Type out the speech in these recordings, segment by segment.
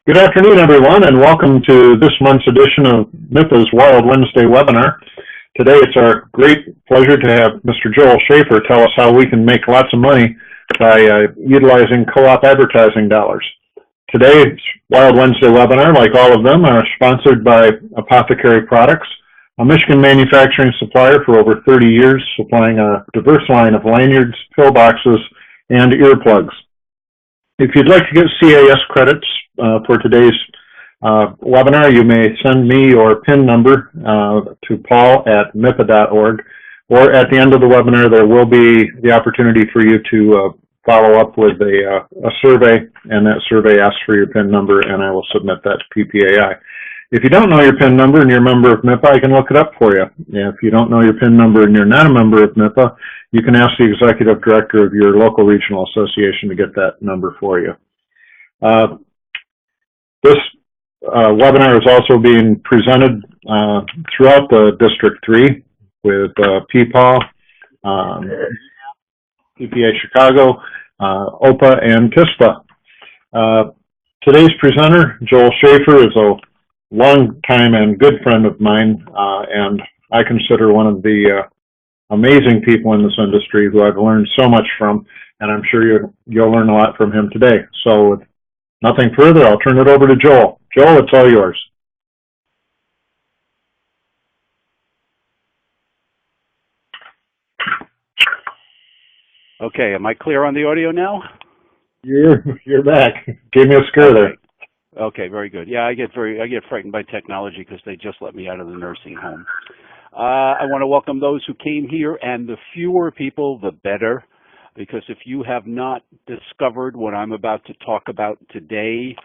Good afternoon, everyone, and welcome to this month's edition of MIPA's Wild Wednesday webinar. Today, it's our great pleasure to have Mr. Joel Schaffer tell us how we can make lots of money by utilizing co-op advertising dollars. Today's Wild Wednesday webinar, like all of them, are sponsored by Apothecary Products, a Michigan manufacturing supplier for over 30 years, supplying a diverse line of lanyards, pillboxes, and earplugs. If you'd like to get CAS credits for today's webinar, you may send me your PIN number to paul@mipa.org, or at the end of the webinar, there will be the opportunity for you to follow up with a survey, and that survey asks for your PIN number, and I will submit that to PPAI. If you don't know your PIN number and you're a member of MIPA, I can look it up for you. If you don't know your PIN number and you're not a member of MIPA, you can ask the executive director of your local regional association to get that number for you. This webinar is also being presented throughout the District 3 with PPAW, PPA Chicago, OPA, and TISPA. Today's presenter, Joel Schaffer, is a long-time and good friend of mine, and I consider one of the amazing people in this industry who I've learned so much from, and I'm sure you'll learn a lot from him today. So with nothing further, I'll turn it over to Joel. Joel, it's all yours. Okay, am I clear on the audio now? You're back. Gave me a scare there. Okay, very good. Yeah, I get frightened by technology because they just let me out of the nursing home. I want to welcome those who came here, and the fewer people, the better, because if you have not discovered what I'm about to talk about today,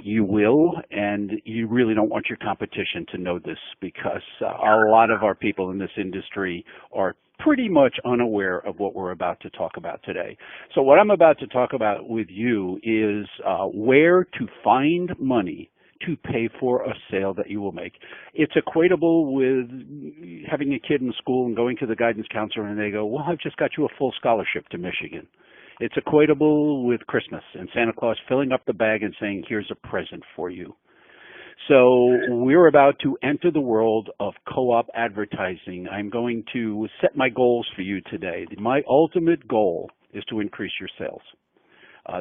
you will, and you really don't want your competition to know this, because a lot of our people in this industry are pretty much unaware of what we're about to talk about today. So what I'm about to talk about with you is where to find money to pay for a sale that you will make. It's equatable with having a kid in school and going to the guidance counselor and they go, well, I've just got you a full scholarship to Michigan. It's equatable with Christmas and Santa Claus filling up the bag and saying, here's a present for you. So we're about to enter the world of co-op advertising. I'm going to set my goals for you today. My ultimate goal is to increase your sales.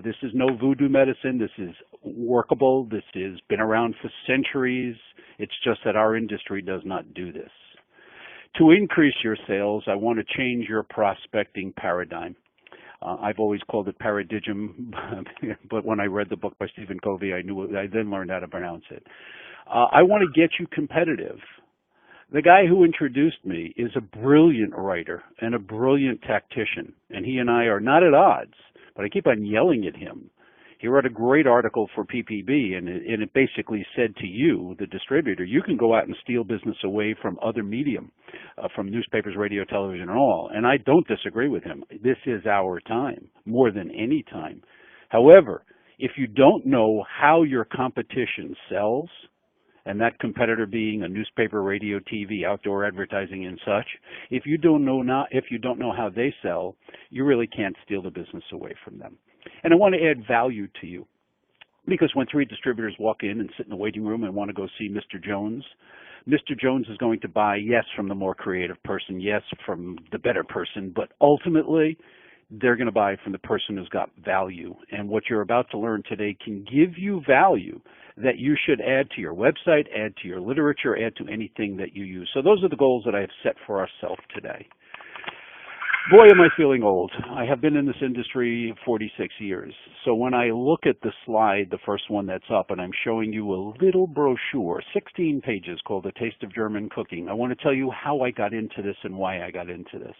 This is no voodoo medicine. This is workable. This has been around for centuries. It's just that our industry does not do this. To increase your sales, I want to change your prospecting paradigm. I've always called it paradigm, but when I read the book by Stephen Covey, I then learned how to pronounce it. I want to get you competitive. The guy who introduced me is a brilliant writer and a brilliant tactician, and he and I are not at odds, but I keep on yelling at him. He wrote a great article for PPB, and it basically said to you, the distributor, you can go out and steal business away from other medium, from newspapers, radio, television, and all. And I don't disagree with him. This is our time, more than any time. However, if you don't know how your competition sells, and that competitor being a newspaper, radio, TV, outdoor advertising, and such, if you don't know how they sell, you really can't steal the business away from them. And I want to add value to you, because when 3 distributors walk in and sit in the waiting room and want to go see Mr. Jones is going to buy, yes, from the more creative person, yes, from the better person, but ultimately, they're going to buy from the person who's got value. And what you're about to learn today can give you value that you should add to your website, add to your literature, add to anything that you use. So those are the goals that I have set for ourselves today. Boy, am I feeling old. I have been in this industry 46 years. So when I look at the slide, the first one that's up, and I'm showing you a little brochure, 16 pages, called The Taste of German Cooking, I want to tell you how I got into this and why I got into this.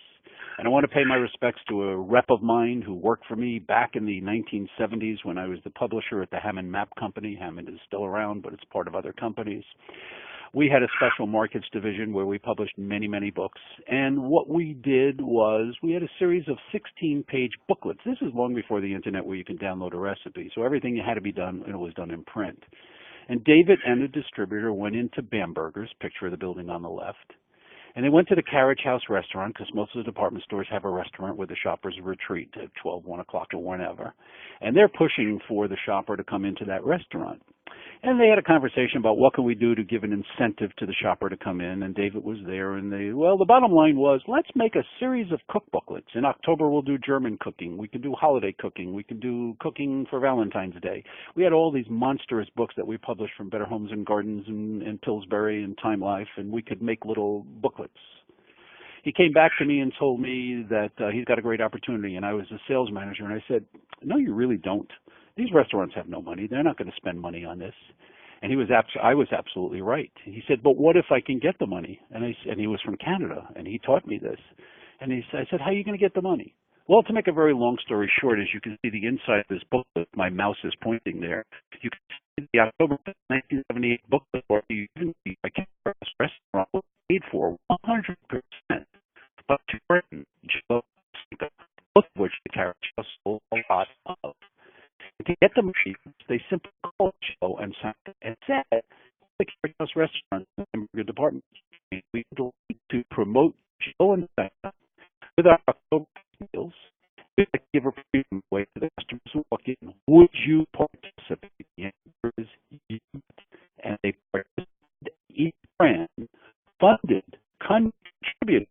And I want to pay my respects to a rep of mine who worked for me back in the 1970s when I was the publisher at the Hammond Map Company. Hammond is still around, but it's part of other companies. We had a special markets division where we published many, many books. And what we did was we had a series of 16-page booklets. This is long before the internet where you can download a recipe. So everything had to be done, and it was done in print. And David and the distributor went into Bamberger's, picture of the building on the left, And they went to the Carriage House restaurant, because most of the department stores have a restaurant where the shoppers retreat at 12, 1 o'clock or whenever. And they're pushing for the shopper to come into that restaurant. And they had a conversation about what can we do to give an incentive to the shopper to come in, and David was there, and the bottom line was, let's make a series of cookbooklets. In October, we'll do German cooking. We can do holiday cooking. We can do cooking for Valentine's Day. We had all these monstrous books that we published from Better Homes and Gardens and Pillsbury and Time Life, and we could make little booklets. He came back to me and told me that he's got a great opportunity, and I was a sales manager, and I said, no, you really don't. These restaurants have no money. They're not going to spend money on this. And I was absolutely right. He said, but what if I can get the money? And he was from Canada, and he taught me this. And I said, how are you going to get the money? Well, to make a very long story short, as you can see the inside of this booklet, my mouse is pointing there. You can see the October 1978 booklet where you can see my restaurant was paid for 100%. But to Britain, both of which the characters sold a lot of. To get the money, they simply called Joe and said, the Caritas restaurant in the department, we would like to promote Joe and Santa with our October deals. We'd like to give a premium away to the customers who walk in. Would you participate? The answer is yes. And they participated. Each brand funded, contributed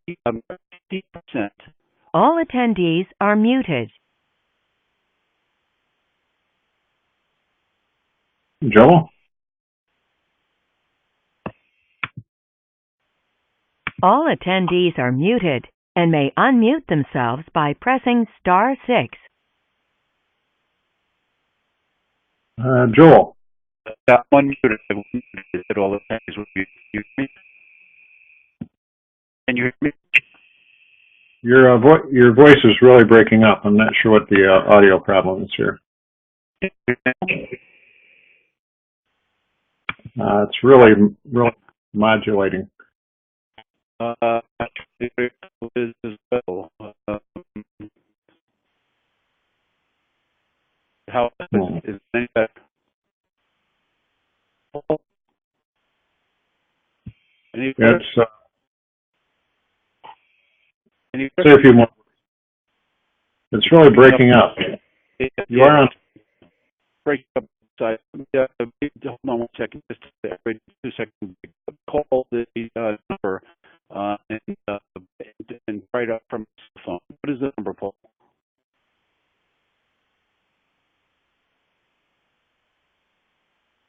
50%. All attendees are muted. Joel? All attendees are muted and may unmute themselves by pressing star 6. Joel? One minute, that all attendees would be muted. Can you hear me? Your voice is really breaking up. I'm not sure what the audio problem is here. It's really modulating. As well. How is any better? Any better? Say a few more. It's really breaking up. You are on. Break up. Hold on 1 second. Just 2 seconds. Call the number and write up from the phone. What is the number, Paul?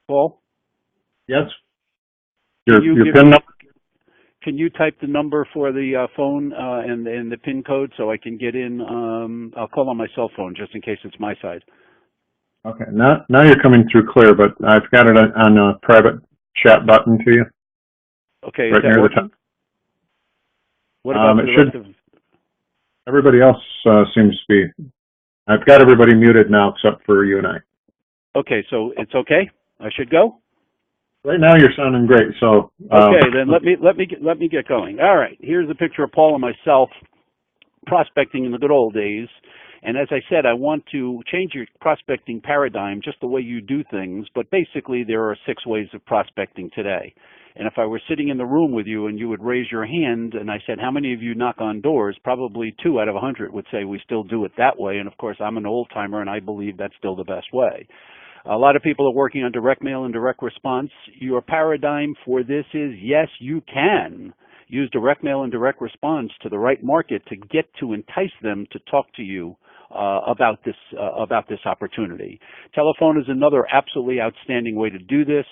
Paul? Yes. Your PIN number? Can you type the number for the phone and the PIN code so I can get in? I'll call on my cell phone just in case it's my side. Okay. Now you're coming through clear, but I've got it on a private chat button to you. Okay. Right near the top. What about the rest of? Everybody else seems to be. I've got everybody muted now except for you and I. Okay, so it's okay. I should go. Right now you're sounding great. So. Okay, then let me get going. All right. Here's a picture of Paul and myself prospecting in the good old days. And as I said, I want to change your prospecting paradigm, just the way you do things. But basically, there are 6 ways of prospecting today. And if I were sitting in the room with you and you would raise your hand and I said, how many of you knock on doors? Probably 2 out of 100 would say we still do it that way. And of course, I'm an old timer and I believe that's still the best way. A lot of people are working on direct mail and direct response. Your paradigm for this is, yes, you can use direct mail and direct response to the right market to get to entice them to talk to you about this opportunity. Telephone is another absolutely outstanding way to do this.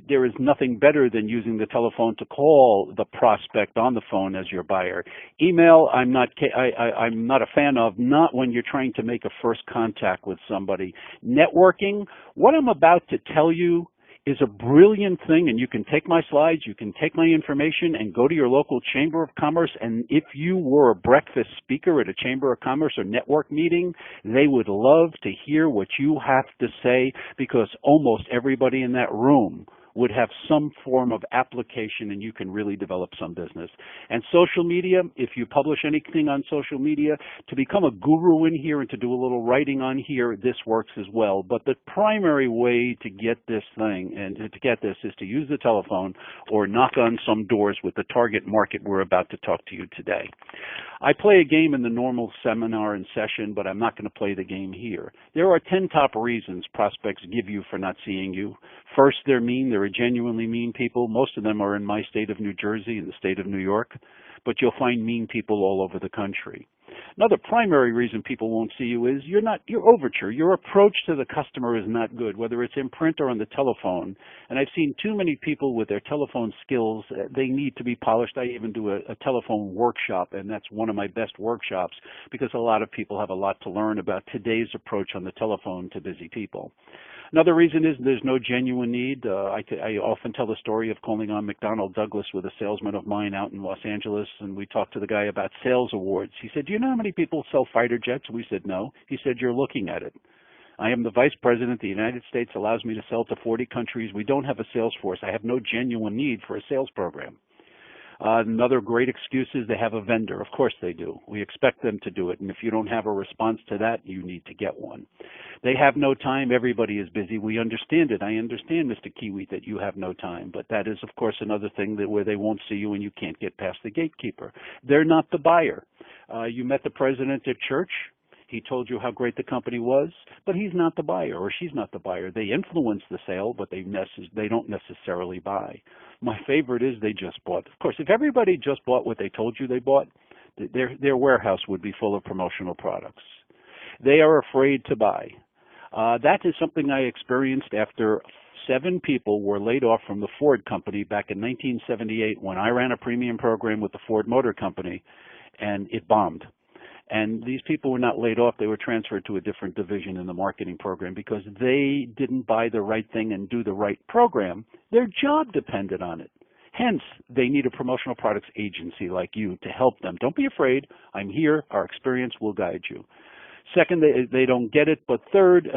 There is nothing better than using the telephone to call the prospect on the phone as your buyer. Email, I'm not a fan of, not when you're trying to make a first contact with somebody. Networking, what I'm about to tell you is a brilliant thing, and you can take my slides, you can take my information and go to your local Chamber of Commerce, and if you were a breakfast speaker at a Chamber of Commerce or network meeting, they would love to hear what you have to say, because almost everybody in that room would have some form of application and you can really develop some business. And social media, if you publish anything on social media, to become a guru in here and to do a little writing on here, this works as well. But the primary way to get this thing and to get this is to use the telephone or knock on some doors with the target market we're about to talk to you today. I play a game in the normal seminar and session, but I'm not going to play the game here. There are 10 top reasons prospects give you for not seeing you. First, they're mean. They're genuinely mean people. Most of them are in my state of New Jersey and the state of New York, but you'll find mean people all over the country. Another primary reason people won't see you is your overture, your approach to the customer is not good, whether it's in print or on the telephone. And I've seen too many people with their telephone skills, they need to be polished. I even do a telephone workshop, and that's one of my best workshops because a lot of people have a lot to learn about today's approach on the telephone to busy people. Another reason is there's no genuine need. I often tell the story of calling on McDonnell Douglas with a salesman of mine out in Los Angeles, and we talked to the guy about sales awards. He said, "Do you know how many people sell fighter jets?" We said, "No." He said, "You're looking at it. I am the vice president. The United States allows me to sell to 40 countries. We don't have a sales force. I have no genuine need for a sales program." Another great excuse is they have a vendor. Of course they do. We expect them to do it. And if you don't have a response to that, you need to get one. They have no time. Everybody is busy. We understand it. I understand, Mr. Kiwi, that you have no time. But that is, of course, another thing where they won't see you and you can't get past the gatekeeper. They're not the buyer. You met the president at church. He told you how great the company was, but he's not the buyer, or she's not the buyer. They influence the sale, but they don't necessarily buy. My favorite is they just bought. Of course, if everybody just bought what they told you they bought, their warehouse would be full of promotional products. They are afraid to buy. That is something I experienced after 7 people were laid off from the Ford company back in 1978 when I ran a premium program with the Ford Motor Company, and it bombed. And these people were not laid off. They were transferred to a different division in the marketing program because they didn't buy the right thing and do the right program. Their job depended on it. Hence, they need a promotional products agency like you to help them. Don't be afraid. I'm here. Our experience will guide you. Second, they don't get it. But third,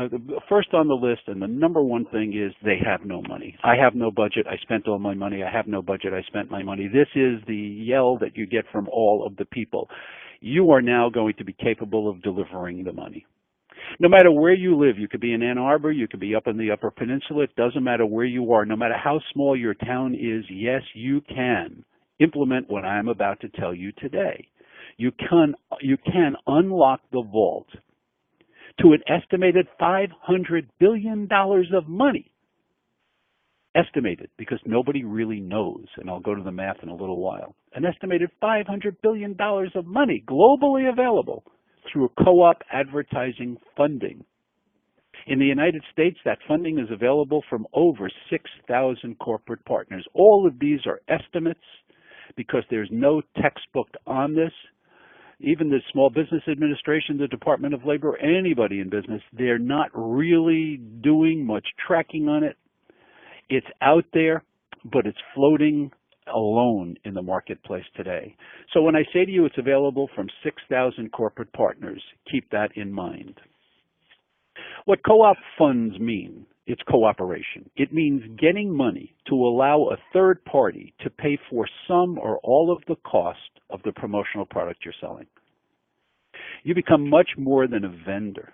first on the list, and the number one thing is they have no money. I have no budget. I spent all my money. I have no budget. I spent my money. This is the yell that you get from all of the people. You are now going to be capable of delivering the money. No matter where you live, you could be in Ann Arbor, you could be up in the Upper Peninsula, it doesn't matter where you are. No matter how small your town is, yes, you can implement what I'm about to tell you today. You can unlock the vault to an estimated $500 billion of money. Estimated, because nobody really knows, and I'll go to the math in a little while. An estimated $500 billion of money globally available through co-op advertising funding. In the United States, that funding is available from over 6,000 corporate partners. All of these are estimates because there's no textbook on this. Even the Small Business Administration, the Department of Labor, anybody in business, they're not really doing much tracking on it. It's out there, but it's floating alone in the marketplace today. So when I say to you it's available from 6,000 corporate partners, keep that in mind. What co-op funds mean, it's cooperation. It means getting money to allow a third party to pay for some or all of the cost of the promotional product you're selling. You become much more than a vendor.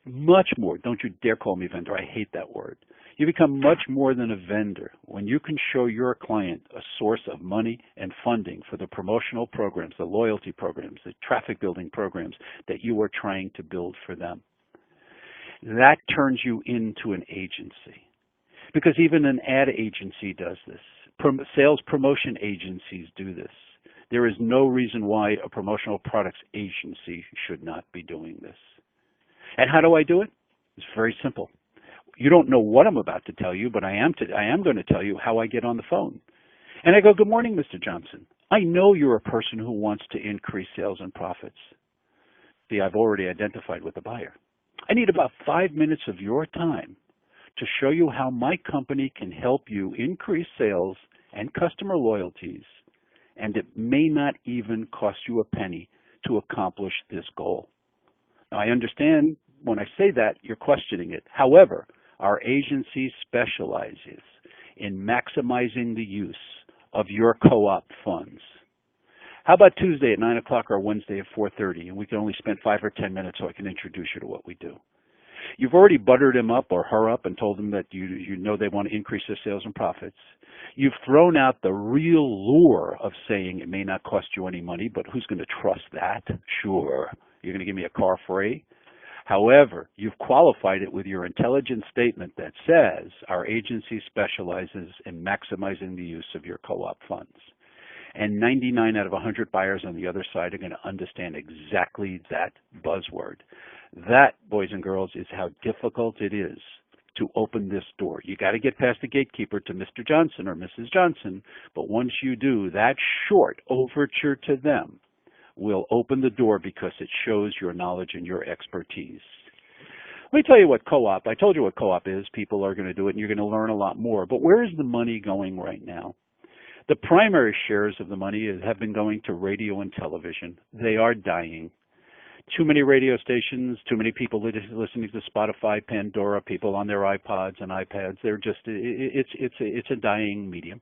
Much more. Don't you dare call me vendor. I hate that word. You become much more than a vendor when you can show your client a source of money and funding for the promotional programs, the loyalty programs, the traffic building programs that you are trying to build for them. That turns you into an agency, because even an ad agency does this. Sales promotion agencies do this. There is no reason why a promotional products agency should not be doing this. And how do I do it? It's very simple. You don't know what I'm about to tell you, but I am going to tell you how I get on the phone. And I go, "Good morning, Mr. Johnson. I know you're a person who wants to increase sales and profits." See, I've already identified with the buyer. I need about 5 minutes of your time to show you how my company can help you increase sales and customer loyalties, and it may not even cost you a penny to accomplish this goal. Now, I understand when I say that, you're questioning it. However, our agency specializes in maximizing the use of your co-op funds. How about Tuesday at 9 o'clock or Wednesday at 4:30, and we can only spend 5 or 10 minutes so I can introduce you to what we do. You've already buttered him up or her up and told them that you know they want to increase their sales and profits. You've thrown out the real lure of saying it may not cost you any money, but who's going to trust that? Sure. You're going to give me a car free? However, you've qualified it with your intelligent statement that says our agency specializes in maximizing the use of your co-op funds. And 99 out of 100 buyers on the other side are going to understand exactly that buzzword. That, boys and girls, is how difficult it is to open this door. You got to get past the gatekeeper to Mr. Johnson or Mrs. Johnson, but once you do, that short overture to them will open the door because it shows your knowledge and your expertise. Let me tell you what co-op, I told you what co-op is. People are going to do it and you're going to learn a lot more. But where is the money going right now? The primary shares of the money have been going to radio and television. They are dying. Too many radio stations, too many people listening to Spotify, Pandora, people on their iPods and iPads. They're just, it's a dying medium.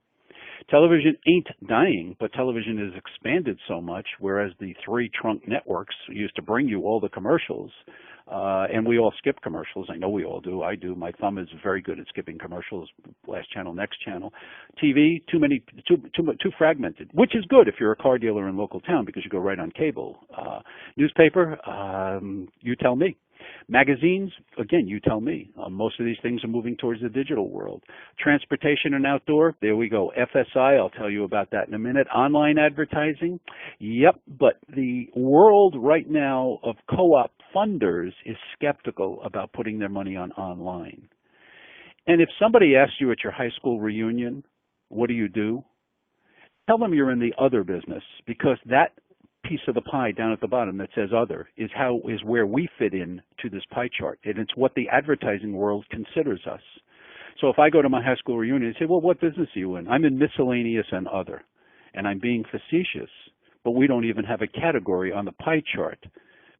Television ain't dying, but television has expanded so much, whereas the three trunk networks used to bring you all the commercials, and we all skip commercials. I know we all do. I do. My thumb is very good at skipping commercials. Last channel, next channel. TV, too fragmented, which is good if you're a car dealer in local town because you go right on cable. Newspaper, you tell me. Magazines, again, you tell me. Most of these things are moving towards the digital world. Transportation and outdoor, there we go. FSI, I'll tell you about that in a minute. Online advertising, yep, but the world right now of co-op funders is skeptical about putting their money on online. And if somebody asks you at your high school reunion, what do? Tell them you're in the other business, because that piece of the pie down at the bottom that says other is where we fit in to this pie chart, and it's what the advertising world considers us. So if I go to my high school reunion and say, well, what business are you in? I'm in miscellaneous and other, and I'm being facetious, but we don't even have a category on the pie chart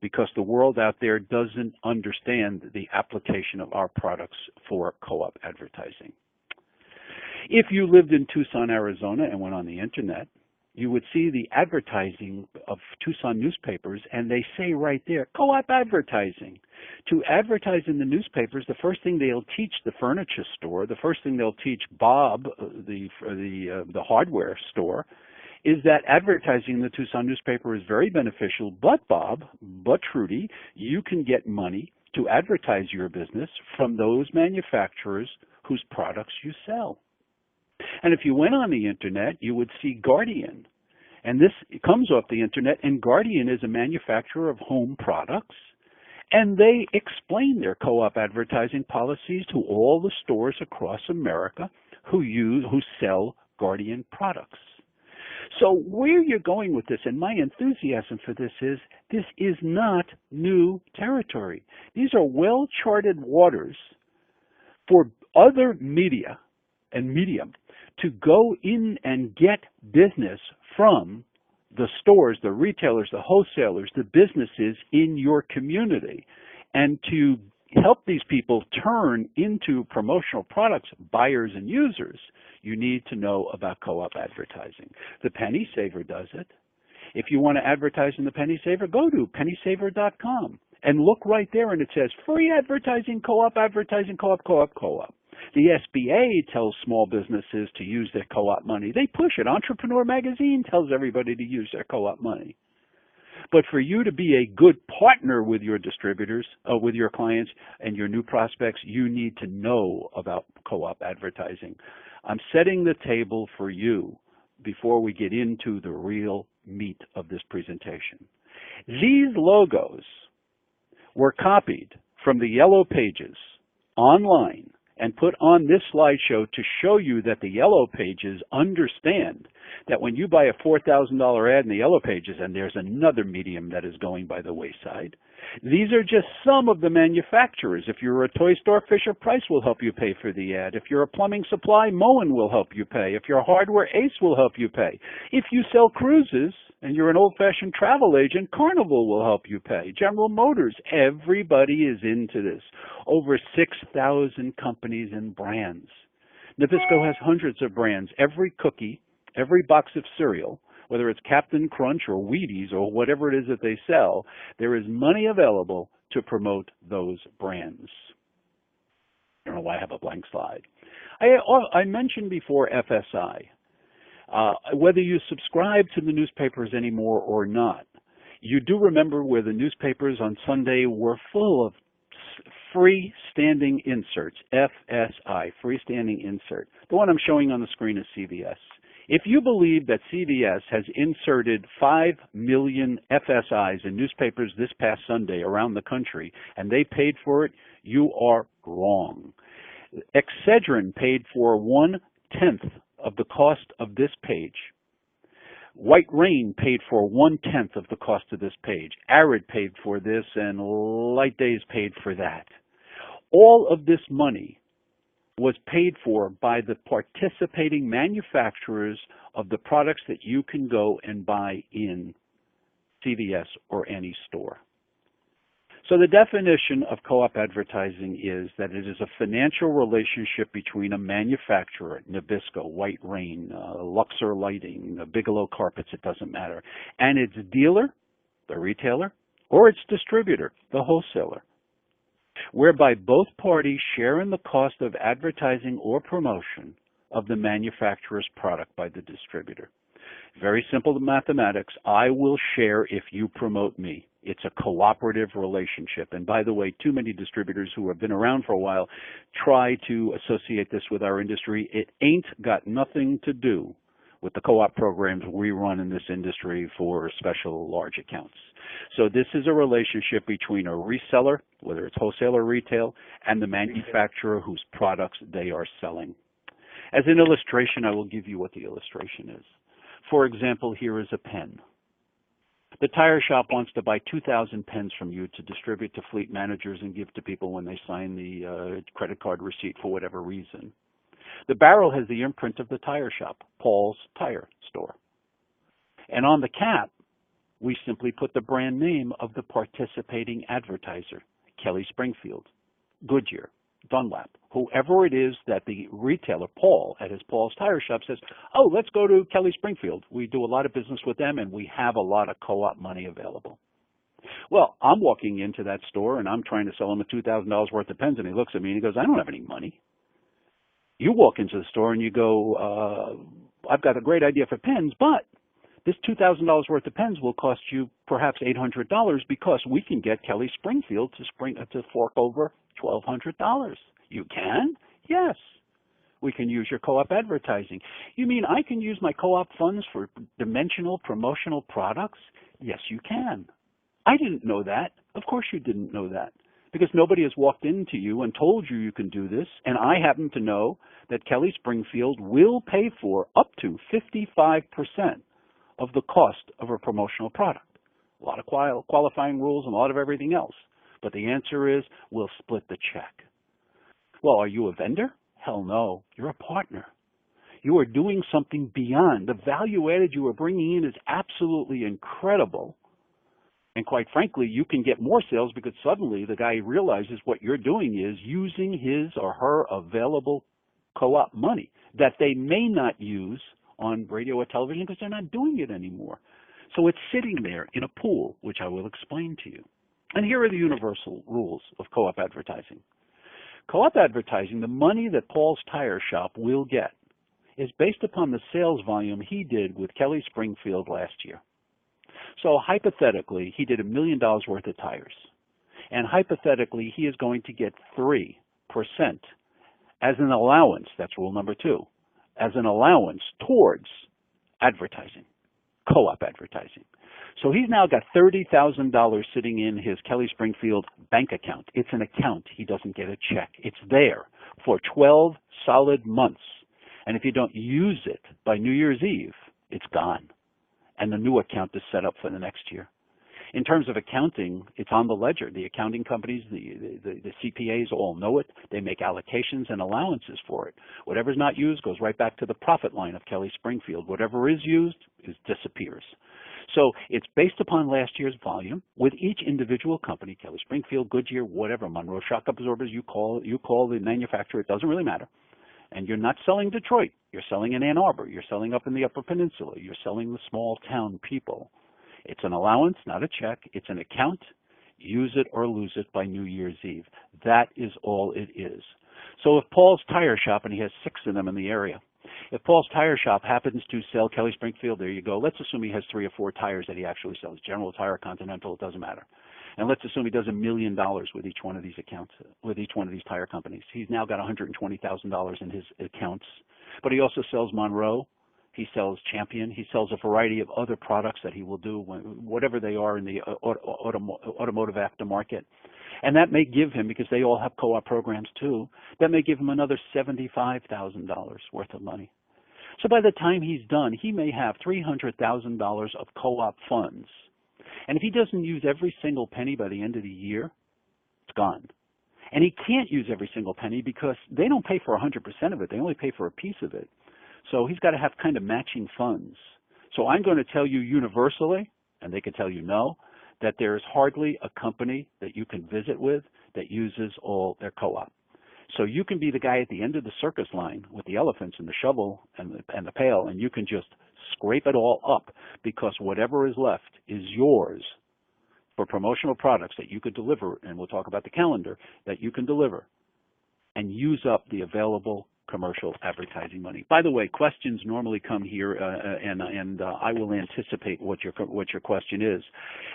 because the world out there doesn't understand the application of our products for co-op advertising. If you lived in Tucson, Arizona and went on the internet, you would see the advertising of Tucson newspapers, and they say right there, co-op advertising. To advertise in the newspapers, the first thing they'll teach the furniture store, the first thing they'll teach Bob, the hardware store, is that advertising in the Tucson newspaper is very beneficial, but Bob, but Trudy, you can get money to advertise your business from those manufacturers whose products you sell. And if you went on the internet, you would see Guardian. And this comes off the internet, and Guardian is a manufacturer of home products. And they explain their co-op advertising policies to all the stores across America who sell Guardian products. So where you're going with this, and my enthusiasm for this is not new territory. These are well-charted waters for other media and medium to go in and get business from the stores, the retailers, the wholesalers, the businesses in your community, and to help these people turn into promotional products, buyers and users. You need to know about co-op advertising. The Penny Saver does it. If you want to advertise in the Penny Saver, go to pennysaver.com and look right there, and it says free advertising, co-op advertising, co-op, co-op, co-op. The SBA tells small businesses to use their co-op money. They push it. Entrepreneur Magazine tells everybody to use their co-op money. But for you to be a good partner with your distributors, with your clients and your new prospects, you need to know about co-op advertising. I'm setting the table for you before we get into the real meat of this presentation. These logos were copied from the Yellow Pages online and put on this slideshow to show you that the Yellow Pages understand that when you buy a $4,000 ad in the Yellow Pages, and there's another medium that is going by the wayside, these are just some of the manufacturers. If you're a toy store, Fisher-Price will help you pay for the ad. If you're a plumbing supply, Moen will help you pay. If you're a hardware, Ace will help you pay. If you sell cruises and you're an old-fashioned travel agent, Carnival will help you pay. General Motors, everybody is into this. Over 6,000 companies and brands. Nabisco has hundreds of brands. Every cookie, every box of cereal, whether it's Captain Crunch or Wheaties or whatever it is that they sell, there is money available to promote those brands. I don't know why I have a blank slide. I mentioned before FSI. Whether you subscribe to the newspapers anymore or not, you do remember where the newspapers on Sunday were full of freestanding inserts, FSI, freestanding insert. The one I'm showing on the screen is CVS. If you believe that CVS has inserted 5 million FSIs in newspapers this past Sunday around the country and they paid for it, you are wrong. Excedrin paid for 1/10 of the cost of this page. White Rain paid for 1/10 of the cost of this page. Arid paid for this, and Light Days paid for that. All of this money was paid for by the participating manufacturers of the products that you can go and buy in CVS or any store. So the definition of co-op advertising is that it is a financial relationship between a manufacturer, Nabisco, White Rain, Luxor Lighting, Bigelow Carpets, it doesn't matter, and its dealer, the retailer, or its distributor, the wholesaler, whereby both parties share in the cost of advertising or promotion of the manufacturer's product by the distributor. Very simple mathematics. I will share if you promote me. It's a cooperative relationship. And by the way, too many distributors who have been around for a while try to associate this with our industry. It ain't got nothing to do with the co-op programs we run in this industry for special large accounts. So this is a relationship between a reseller, whether it's wholesale or retail, and the manufacturer whose products they are selling. As an illustration, I will give you what the illustration is. For example, here is a pen. The tire shop wants to buy 2,000 pens from you to distribute to fleet managers and give to people when they sign the credit card receipt for whatever reason. The barrel has the imprint of the tire shop, Paul's Tire Store. And on the cap, we simply put the brand name of the participating advertiser, Kelly Springfield, Goodyear, Dunlap, whoever it is that the retailer, Paul, at his Paul's Tire Shop says, oh, let's go to Kelly Springfield. We do a lot of business with them, and we have a lot of co-op money available. Well, I'm walking into that store, and I'm trying to sell him a $2,000 worth of pens, and he looks at me, and he goes, I don't have any money. You walk into the store, and you go, I've got a great idea for pens, but this $2,000 worth of pens will cost you perhaps $800 because we can get Kelly Springfield to fork over $1,200. You can? Yes. We can use your co-op advertising. You mean I can use my co-op funds for dimensional promotional products? Yes, you can. I didn't know that. Of course you didn't know that, because nobody has walked into you and told you you can do this, and I happen to know that Kelly Springfield will pay for up to 55% of the cost of a promotional product. A lot of qualifying rules and a lot of everything else. But the answer is, we'll split the check. Well, are you a vendor? Hell no. You're a partner. You are doing something beyond. The value added you are bringing in is absolutely incredible. And quite frankly, you can get more sales because suddenly the guy realizes what you're doing is using his or her available co-op money that they may not use on radio or television because they're not doing it anymore. So it's sitting there in a pool, which I will explain to you. And here are the universal rules of co-op advertising. Co-op advertising, the money that Paul's Tire Shop will get, is based upon the sales volume he did with Kelly Springfield last year. So hypothetically, he did $1 million worth of tires. And hypothetically, he is going to get 3% as an allowance, that's rule number 2, as an allowance towards advertising, co-op advertising. So he's now got $30,000 sitting in his Kelly Springfield bank account. It's an account. He doesn't get a check. It's there for 12 solid months. And if you don't use it by New Year's Eve, it's gone. And the new account is set up for the next year. In terms of accounting, it's on the ledger. The accounting companies, the CPAs all know it. They make allocations and allowances for it. Whatever's not used goes right back to the profit line of Kelly Springfield. Whatever is used disappears. So it's based upon last year's volume with each individual company, Kelly Springfield, Goodyear, whatever, Monroe Shock Absorbers, you call the manufacturer, it doesn't really matter. And you're not selling Detroit. You're selling in Ann Arbor. You're selling up in the Upper Peninsula. You're selling the small town people. It's an allowance, not a check. It's an account. Use it or lose it by New Year's Eve. That is all it is. So if Paul's Tire Shop, and he has 6 of them in the area, if Paul's Tire Shop happens to sell Kelly Springfield, there you go. Let's assume he has 3 or 4 tires that he actually sells. General Tire, Continental, it doesn't matter. And let's assume he does $1 million with each one of these accounts, with each one of these tire companies. He's now got $120,000 in his accounts. But he also sells Monroe. He sells Champion. He sells a variety of other products that he will do, whatever they are in the automotive aftermarket. And that may give him, because they all have co-op programs too, that may give him another $75,000 worth of money. So by the time he's done, he may have $300,000 of co-op funds. And if he doesn't use every single penny by the end of the year, it's gone. And he can't use every single penny because they don't pay for 100% of it. They only pay for a piece of it. So he's got to have kind of matching funds. So I'm going to tell you universally, and they can tell you no, that there is hardly a company that you can visit with that uses all their co-op. So you can be the guy at the end of the circus line with the elephants and the shovel and the pail, and you can just scrape it all up because whatever is left is yours for promotional products that you could deliver, and we'll talk about the calendar, that you can deliver and use up the available commercial advertising money. By the way, questions normally come here, and I will anticipate what your question is.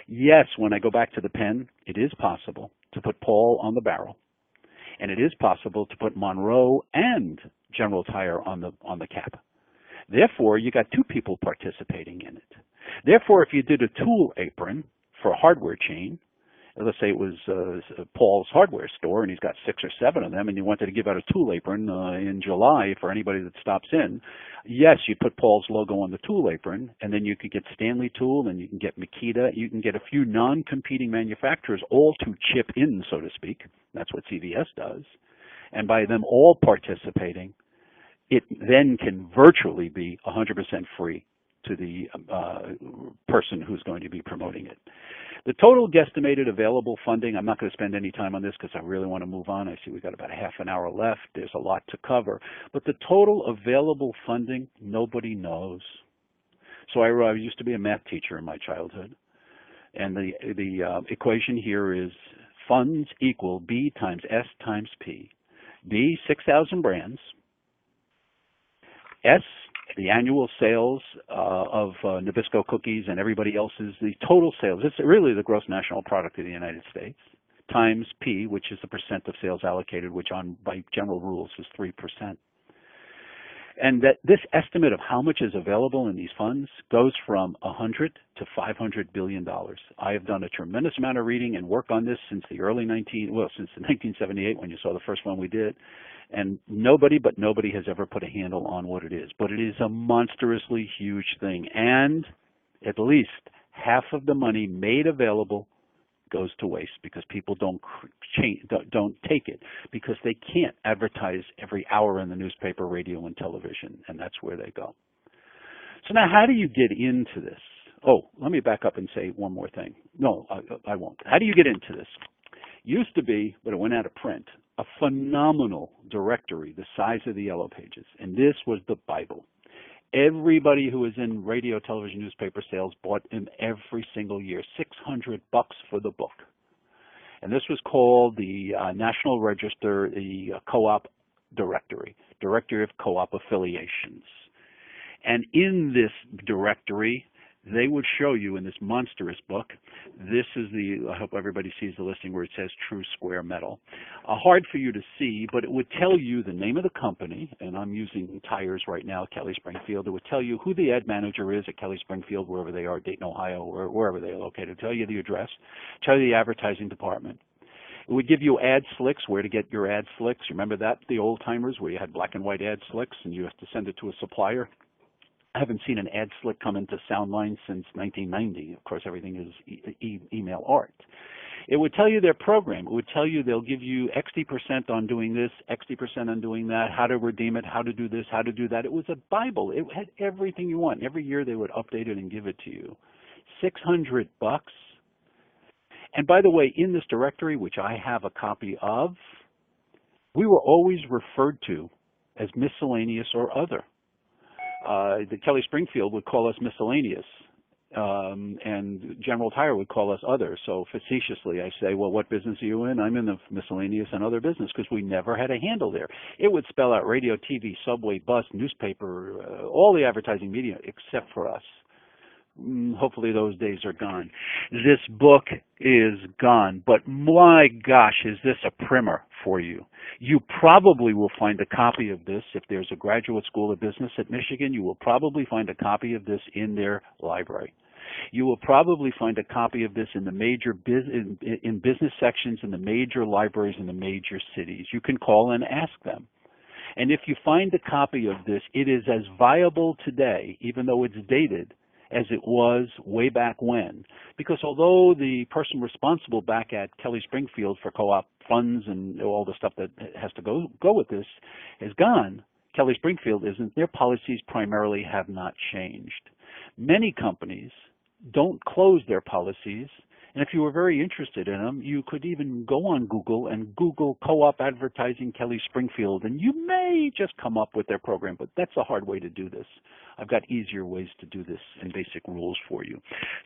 Yes, when I go back to the pen, it is possible to put Paul on the barrel, and it is possible to put Monroe and General Tire on the cap. Therefore, you got 2 people participating in it. Therefore, if you did a tool apron for a hardware chain, let's say it was Paul's hardware store, and he's got 6 or 7 of them, and you wanted to give out a tool apron in July for anybody that stops in, yes, you put Paul's logo on the tool apron, and then you could get Stanley Tool, and you can get Makita, you can get a few non-competing manufacturers all to chip in, so to speak. That's what CVS does. And by them all participating, it then can virtually be 100% free to the person who's going to be promoting it. The total guesstimated available funding, I'm not going to spend any time on this because I really want to move on. I see we've got about a half an hour left. There's a lot to cover. But the total available funding, nobody knows. So I used to be a math teacher in my childhood. And the equation here is funds equal B times S times P. B, 6,000 brands. S, the annual sales of Nabisco cookies and everybody else's, the total sales. It's really the gross national product of the United States, times P, which is the percent of sales allocated, which by general rules is 3%. And that this estimate of how much is available in these funds goes from 100 to $500 billion. I have done a tremendous amount of reading and work on this since the since 1978 when you saw the first one we did. And nobody has ever put a handle on what it is. But it is a monstrously huge thing. And at least half of the money made available goes to waste because people don't take it because they can't advertise every hour in the newspaper, radio, and television, and that's where they go. So now how do you get into this? Oh, let me back up and say one more thing. No, I won't. How do you get into this? Used to be, but it went out of print, a phenomenal directory the size of the Yellow Pages, and this was the Bible. Everybody who was in radio, television, newspaper sales bought them every single year, $600 for the book. And this was called the National Register, the Co-op Directory, Directory of Co-op Affiliations. And in this directory, they would show you in this monstrous book, this is I hope everybody sees the listing where it says True Square Metal. Hard for you to see, but it would tell you the name of the company, and I'm using tires right now, Kelly Springfield. It would tell you who the ad manager is at Kelly Springfield, wherever they are, Dayton, Ohio, or wherever they are located. Tell you the address, tell you the advertising department. It would give you ad slicks, where to get your ad slicks. Remember that, the old timers, where you had black and white ad slicks, and you have to send it to a supplier. I haven't seen an ad slick come into Soundline since 1990. Of course, everything is email art. It would tell you their program. It would tell you they'll give you XD% on doing this, XD% on doing that, how to redeem it, how to do this, how to do that. It was a Bible. It had everything you want. Every year they would update it and give it to you. $600. And by the way, in this directory, which I have a copy of, we were always referred to as miscellaneous or other. The Kelly Springfield would call us miscellaneous. And General Tire would call us other. So facetiously, I say, well, what business are you in? I'm in the miscellaneous and other business, because we never had a handle there. It would spell out radio, TV, subway, bus, newspaper, all the advertising media except for us. Hopefully those days are gone. This book is gone, but my gosh, is this a primer for you. You probably will find a copy of this. If there's a graduate school of business at Michigan, you will probably find a copy of this in their library. You will probably find a copy of this in the major in business sections in the major libraries in the major cities. You can call and ask them. And if you find a copy of this, it is as viable today, even though it's dated, as it was way back when. Because although the person responsible back at Kelly Springfield for co-op funds and all the stuff that has to go with this is gone, Kelly Springfield isn't. Their policies primarily have not changed. Many companies don't close their policies, and if you were very interested in them, you could even go on Google and Google co-op advertising Kelly Springfield, and you may just come up with their program, but that's a hard way to do this. I've got easier ways to do this and basic rules for you.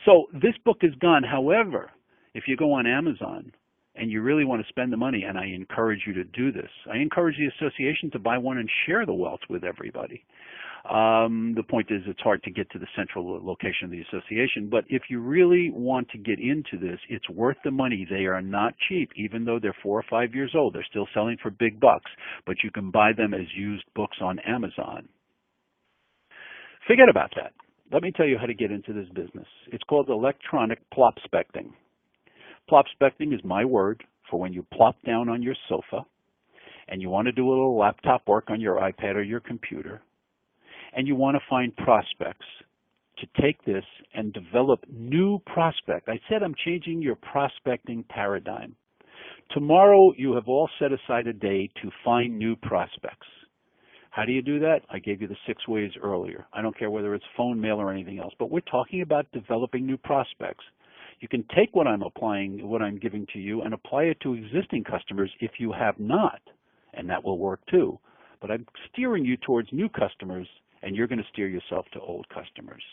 So this book is gone. However, if you go on Amazon and you really want to spend the money, and I encourage you to do this, I encourage the association to buy one and share the wealth with everybody. The point is, it's hard to get to the central location of the association, but if you really want to get into this, it's worth the money. They are not cheap, even though they're 4 or 5 years old. They're still selling for big bucks, but you can buy them as used books on Amazon. Forget about that. Let me tell you how to get into this business. It's called electronic plopspecting. Plopspecting is my word for when you plop down on your sofa and you want to do a little laptop work on your iPad or your computer, and you want to find prospects to take this and develop new prospect. I said I'm changing your prospecting paradigm. Tomorrow you have all set aside a day to find new prospects. How do you do that? I gave you the 6 ways earlier. I don't care whether it's phone, mail, or anything else, but we're talking about developing new prospects. You can take what I'm giving to you and apply it to existing customers if you have not, and that will work too. But I'm steering you towards new customers, and you're going to steer yourself to old customers.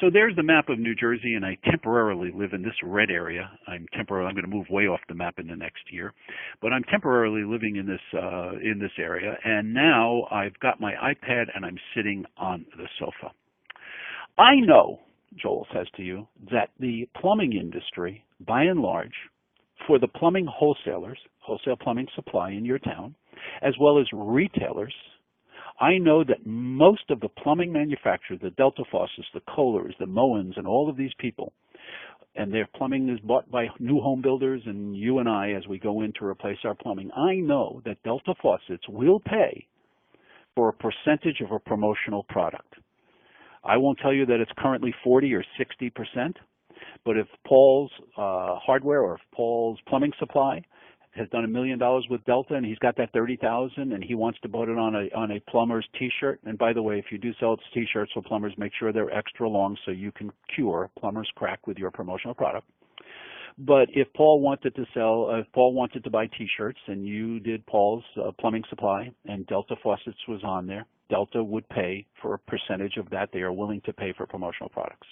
So there's the map of New Jersey, and I temporarily live in this red area. I'm going to move way off the map in the next year, but I'm temporarily living in this area, and now I've got my iPad and I'm sitting on the sofa. I know, Joel says to you, that the plumbing industry, by and large, for the plumbing wholesalers, wholesale plumbing supply in your town, as well as retailers, I know that most of the plumbing manufacturers, the Delta Faucets, the Kohlers, the Moens, and all of these people, and their plumbing is bought by new home builders and you and I as we go in to replace our plumbing. I know that Delta Faucets will pay for a percentage of a promotional product. I won't tell you that it's currently 40 or 60%, but if Paul's Hardware or if Paul's Plumbing Supply has done $1 million with Delta, and he's got that $30,000, and he wants to put it on a plumber's T-shirt. And by the way, if you do sell T-shirts for plumbers, make sure they're extra long so you can cure plumber's crack with your promotional product. But if Paul wanted to buy T-shirts, and you did Paul's Plumbing Supply, and Delta Faucets was on there, Delta would pay for a percentage of that. They are willing to pay for promotional products.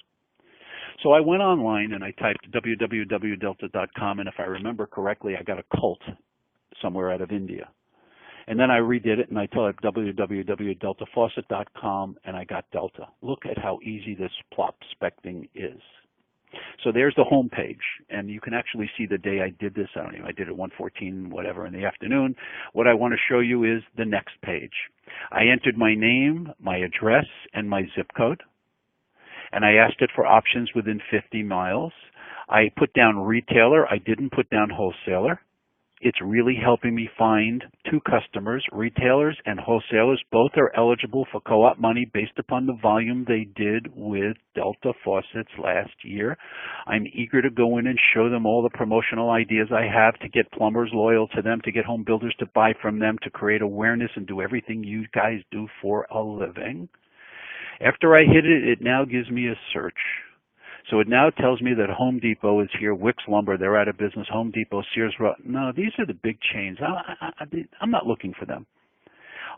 So I went online and I typed www.delta.com, and if I remember correctly, I got a cult somewhere out of India. And then I redid it and I typed www.deltafaucet.com, and I got Delta. Look at how easy this plopspecting is. So there's the home page, and you can actually see the day I did this. I don't know, I did it 1:14, whatever, in the afternoon. What I want to show you is the next page. I entered my name, my address, and my zip code, and I asked it for options within 50 miles. I put down retailer. I didn't put down wholesaler. It's really helping me find 2 customers. Retailers and wholesalers both are eligible for co-op money based upon the volume they did with Delta Faucets last year. I'm eager to go in and show them all the promotional ideas I have to get plumbers loyal to them, to get home builders to buy from them, to create awareness and do everything you guys do for a living. After I hit it, it now gives me a search. So it now tells me that Home Depot is here, Wicks Lumber, they're out of business, Home Depot, Sears. No, these are the big chains. I'm not looking for them.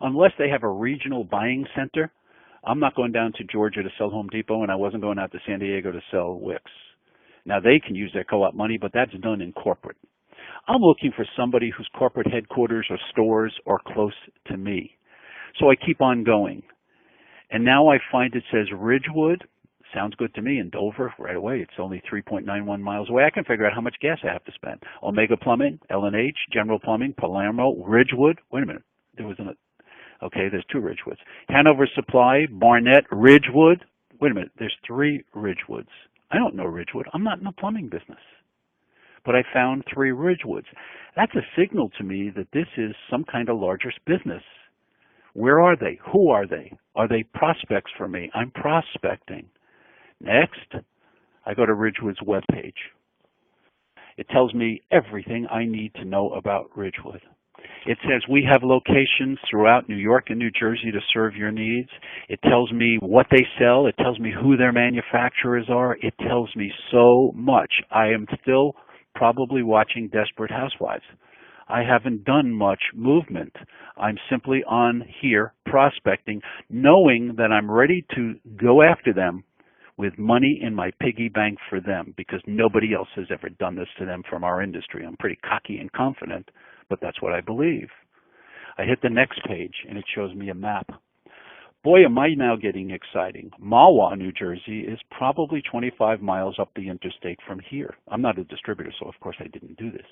Unless they have a regional buying center, I'm not going down to Georgia to sell Home Depot, and I wasn't going out to San Diego to sell Wix. Now, they can use their co-op money, but that's done in corporate. I'm looking for somebody whose corporate headquarters or stores are close to me. So I keep on going. And now I find it says Ridgewood. Sounds good to me. In Dover, right away. It's only 3.91 miles away. I can figure out how much gas I have to spend. Omega Plumbing, L&H, General Plumbing, Palermo, Ridgewood. Wait a minute. Okay, there's 2 Ridgewoods. Hanover Supply, Barnett, Ridgewood. Wait a minute. There's 3 Ridgewoods. I don't know Ridgewood. I'm not in the plumbing business. But I found 3 Ridgewoods. That's a signal to me that this is some kind of larger business. Where are they? Who are they? Are they prospects for me? I'm prospecting. Next, I go to Ridgewood's webpage. It tells me everything I need to know about Ridgewood. It says we have locations throughout New York and New Jersey to serve your needs. It tells me what they sell. It tells me who their manufacturers are. It tells me so much. I am still probably watching Desperate Housewives. I haven't done much movement. I'm simply on here prospecting, knowing that I'm ready to go after them with money in my piggy bank for them, because nobody else has ever done this to them from our industry. I'm pretty cocky and confident, but that's what I believe. I hit the next page, and it shows me a map. Boy, am I now getting exciting. Mahwah, New Jersey is probably 25 miles up the interstate from here. I'm not a distributor, so of course I didn't do this.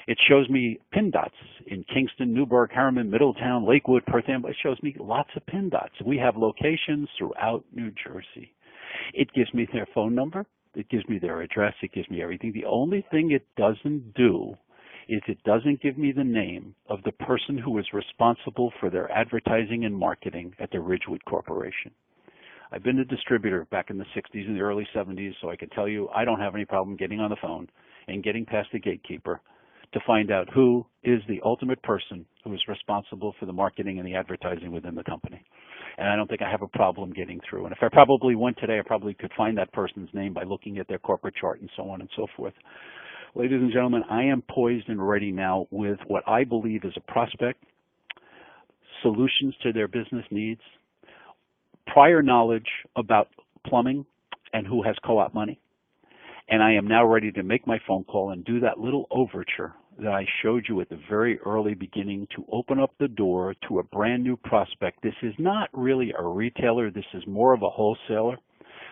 It shows me pin dots in Kingston, Newburgh, Harriman, Middletown, Lakewood, Perth Amboy. It shows me lots of pin dots. We have locations throughout New Jersey. It gives me their phone number. It gives me their address. It gives me everything. The only thing it doesn't do is it doesn't give me the name of the person who is responsible for their advertising and marketing at the Ridgewood Corporation. I've been a distributor back in the 60s and the early 70s, so I can tell you I don't have any problem getting on the phone and getting past the gatekeeper to find out who is the ultimate person who is responsible for the marketing and the advertising within the company. And I don't think I have a problem getting through. And if I probably went today, I probably could find that person's name by looking at their corporate chart and so on and so forth. Ladies and gentlemen, I am poised and ready now with what I believe is a prospect, solutions to their business needs, prior knowledge about plumbing and who has co-op money. And I am now ready to make my phone call and do that little overture that I showed you at the very early beginning to open up the door to a brand new prospect. This is not really a retailer. This is more of a wholesaler.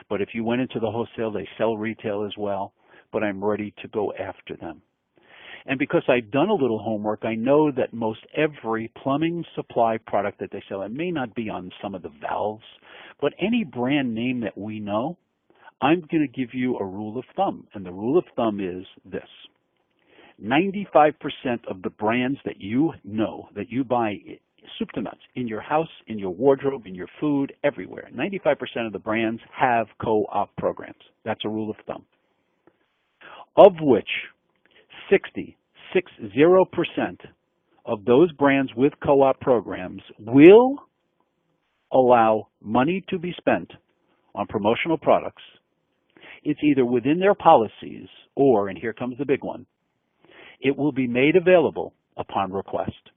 But if you went into the wholesale, they sell retail as well. But I'm ready to go after them. And because I've done a little homework, I know that most every plumbing supply product that they sell, it may not be on some of the valves, but any brand name that we know, I'm going to give you a rule of thumb. And the rule of thumb is this. 95% of the brands that you know, that you buy soup to nuts, in your house, in your wardrobe, in your food, everywhere, 95% of the brands have co-op programs. That's a rule of thumb. Of which 60% of those brands with co-op programs will allow money to be spent on promotional products. It's either within their policies or, and here comes the big one, it will be made available upon request.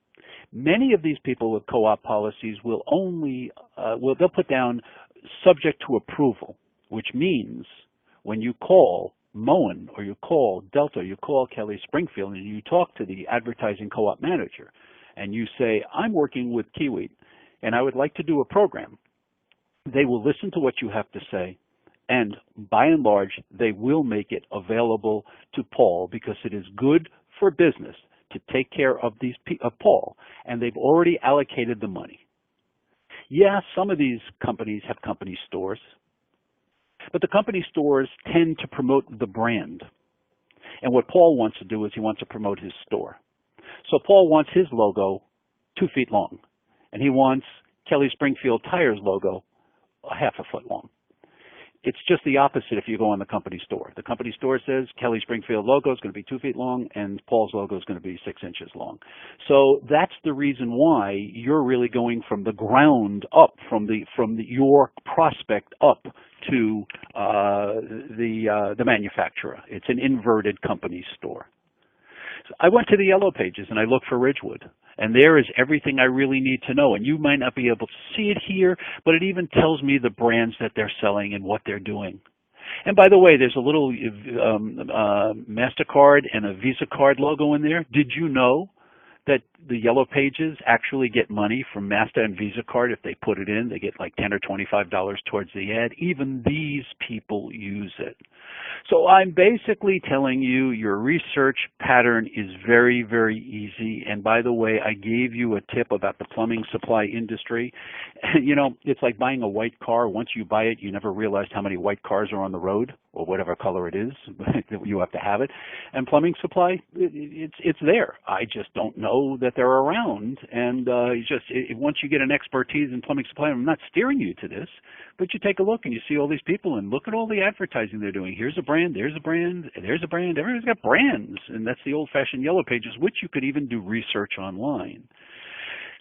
Many of these people with co-op policies will only, they'll put down subject to approval, which means when you call Moen or you call Delta, you call Kelly Springfield and you talk to the advertising co-op manager and you say, I'm working with Kiwi and I would like to do a program. They will listen to what you have to say, and by and large, they will make it available to Paul because it is good for business to take care of Paul, and they've already allocated the money. Yeah, some of these companies have company stores, but the company stores tend to promote the brand. And what Paul wants to do is he wants to promote his store. So Paul wants his logo 2 feet long, and he wants Kelly Springfield Tires logo a half a foot long. It's just the opposite if you go on the company store. The company store says Kelly Springfield logo is going to be 2 feet long and Paul's logo is going to be 6 inches long. So that's the reason why you're really going from the ground up, from your prospect up to the manufacturer. It's an inverted company store. I went to the Yellow Pages and I looked for Ridgewood. And there is everything I really need to know. And you might not be able to see it here, but it even tells me the brands that they're selling and what they're doing. And by the way, there's a little MasterCard and a Visa card logo in there. Did you know that the Yellow Pages actually get money from Master and Visa card if they put it in? They get like $10 or $25 towards the ad. Even these people use it. So I'm basically telling you your research pattern is very, very easy. And by the way, I gave you a tip about the plumbing supply industry. You know, it's like buying a white car. Once you buy it, you never realized how many white cars are on the road, or whatever color it is. You have to have it. And plumbing supply, it's there. I just don't know that they're around. And once you get an expertise in plumbing supply, I'm not steering you to this, but you take a look and you see all these people and look at all the advertising they're doing. Here's a brand, there's a brand, there's a brand. Everybody's got brands, and that's the old-fashioned Yellow Pages, which you could even do research online.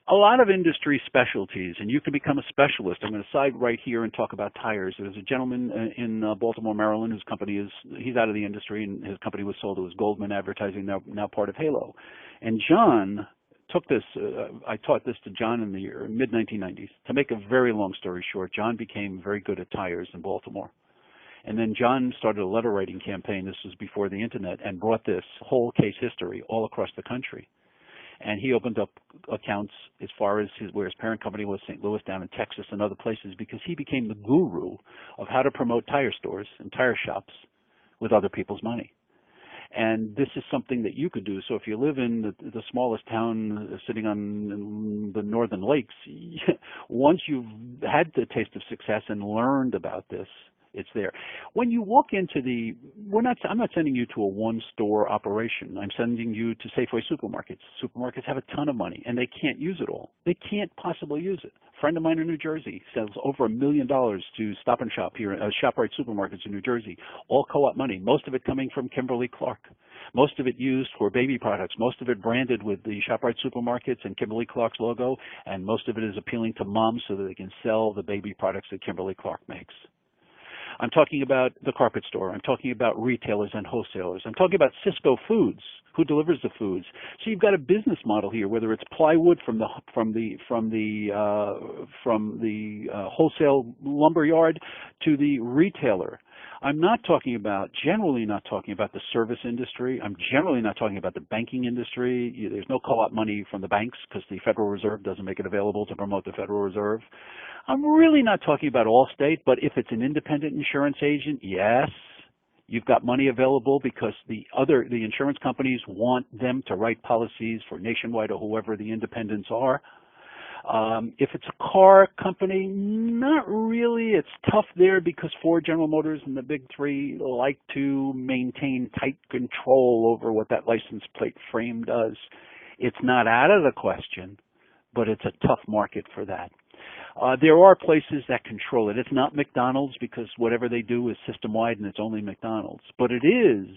A lot of industry specialties, and you can become a specialist. I'm going to side right here and talk about tires. There's a gentleman in Baltimore, Maryland, whose company he's out of the industry, and his company was sold. It was Goldman Advertising, now part of Halo. And John took this, I taught this to John in the mid-1990s. To make a very long story short, John became very good at tires in Baltimore. And then John started a letter writing campaign, this was before the internet, and brought this whole case history all across the country. And he opened up accounts as far as where his parent company was, St. Louis, down in Texas and other places, because he became the guru of how to promote tire stores and tire shops with other people's money. And this is something that you could do. So if you live in the smallest town sitting on the northern lakes, once you've had the taste of success and learned about this, it's there. When you walk into I'm not sending you to a one-store operation. I'm sending you to Safeway supermarkets. Supermarkets have a ton of money, and they can't use it all. They can't possibly use it. A friend of mine in New Jersey sells over $1 million to Stop and Shop here, ShopRite supermarkets in New Jersey, all co-op money, most of it coming from Kimberly-Clark. Most of it used for baby products, most of it branded with the ShopRite supermarkets and Kimberly-Clark's logo, and most of it is appealing to moms so that they can sell the baby products that Kimberly-Clark makes. I'm talking about the carpet store. I'm talking about retailers and wholesalers. I'm talking about Cisco Foods, who delivers the foods. So you've got a business model here, whether it's plywood from the wholesale lumber yard to the retailer. I'm generally not talking about the service industry. I'm generally not talking about the banking industry. There's no co-op money from the banks because the Federal Reserve doesn't make it available to promote the Federal Reserve. I'm really not talking about Allstate, but if it's an independent insurance agent, yes, you've got money available because the insurance companies want them to write policies for Nationwide or whoever the independents are. If it's a car company, not really. It's tough there because Ford, General Motors, and the big three like to maintain tight control over what that license plate frame does. It's not out of the question, but it's a tough market for that. There are places that control it. It's not McDonald's because whatever they do is system-wide and it's only McDonald's. But it is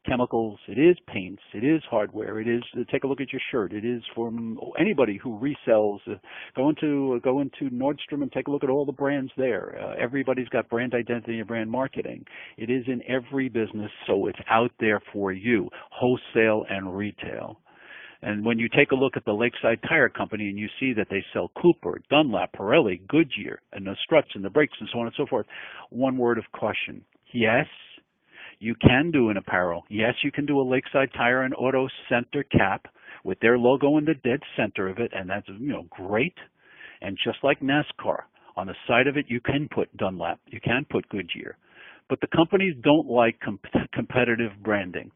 chemicals, it is paints, it is hardware, it is, take a look at your shirt, it is from anybody who resells. Go into Nordstrom and take a look at all the brands there. Everybody's got brand identity and brand marketing. It is in every business, so it's out there for you, wholesale and retail. And when you take a look at the Lakeside Tire Company and you see that they sell Cooper, Dunlop, Pirelli, Goodyear, and the struts and the brakes and so on and so forth, one word of caution. Yes, you can do an apparel. Yes, you can do a Lakeside Tire and Auto Center cap with their logo in the dead center of it, and that's great. And just like NASCAR, on the side of it you can put Dunlop, you can put Goodyear. But the companies don't like competitive branding.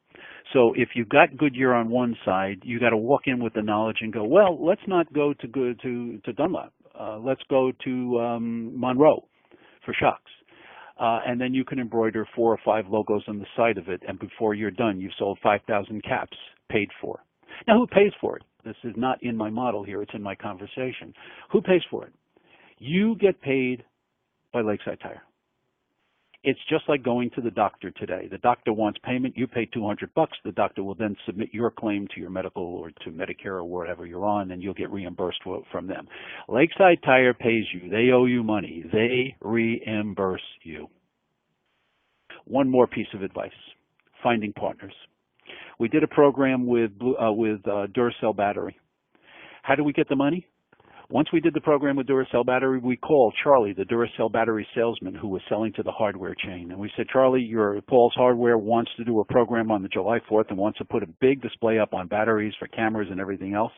So if you've got Goodyear on one side, you got to walk in with the knowledge and go, well, let's not go to Dunlop. Let's go to Monroe for shocks. And then you can embroider 4 or 5 logos on the side of it, and before you're done, you've sold 5,000 caps paid for. Now, who pays for it? This is not in my model here. It's in my conversation. Who pays for it? You get paid by Lakeside Tire. It's just like going to the doctor today. The doctor wants payment. You pay $200. The doctor will then submit your claim to your medical or to Medicare or whatever you're on, and you'll get reimbursed from them. Lakeside Tire pays you. They owe you money. They reimburse you. One more piece of advice, finding partners. We did a program with Duracell battery. How did we get the money? Once we did the program with Duracell battery, we called Charlie, the Duracell battery salesman who was selling to the hardware chain. And we said, Charlie, your Paul's Hardware wants to do a program on the July 4th and wants to put a big display up on batteries for cameras and everything else.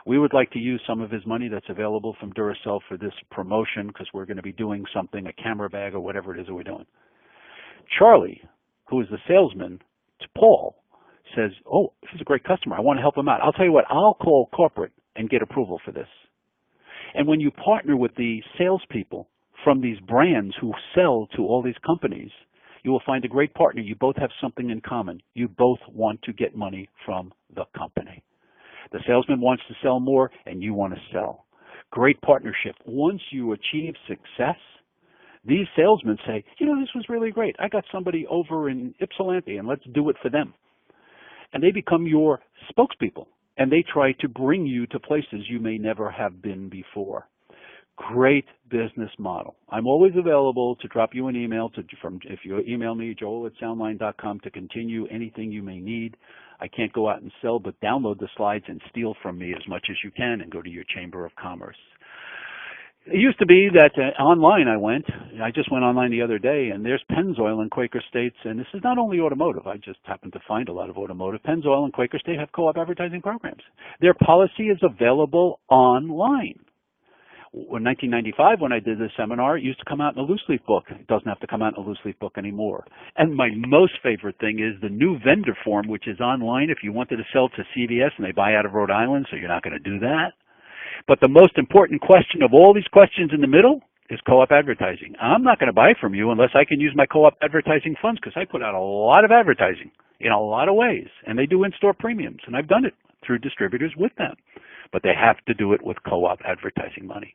We would like to use some of his money that's available from Duracell for this promotion because we're going to be doing something, a camera bag or whatever it is that we're doing. Charlie, who is the salesman to Paul, says, oh, this is a great customer. I want to help him out. I'll tell you what, I'll call corporate and get approval for this. And when you partner with the salespeople from these brands who sell to all these companies, you will find a great partner. You both have something in common. You both want to get money from the company. The salesman wants to sell more, and you want to sell. Great partnership. Once you achieve success, these salesmen say, you know, this was really great. I got somebody over in Ypsilanti, and let's do it for them. And they become your spokespeople. And they try to bring you to places you may never have been before. Great business model. I'm always available to drop you an email if you email me, joel@soundline.com, to continue anything you may need. I can't go out and sell, but download the slides and steal from me as much as you can and go to your Chamber of Commerce. It used to be that online I just went online the other day, and there's Pennzoil and Quaker States, and this is not only automotive. I just happened to find a lot of automotive. Pennzoil and Quaker State have co-op advertising programs. Their policy is available online. In 1995, when I did this seminar, it used to come out in a loose leaf book. It doesn't have to come out in a loose leaf book anymore. And my most favorite thing is the new vendor form, which is online if you wanted to sell to CVS and they buy out of Rhode Island, so you're not going to do that. But the most important question of all these questions in the middle is co-op advertising. I'm not going to buy from you unless I can use my co-op advertising funds, because I put out a lot of advertising in a lot of ways, and they do in-store premiums, and I've done it through distributors with them. But they have to do it with co-op advertising money.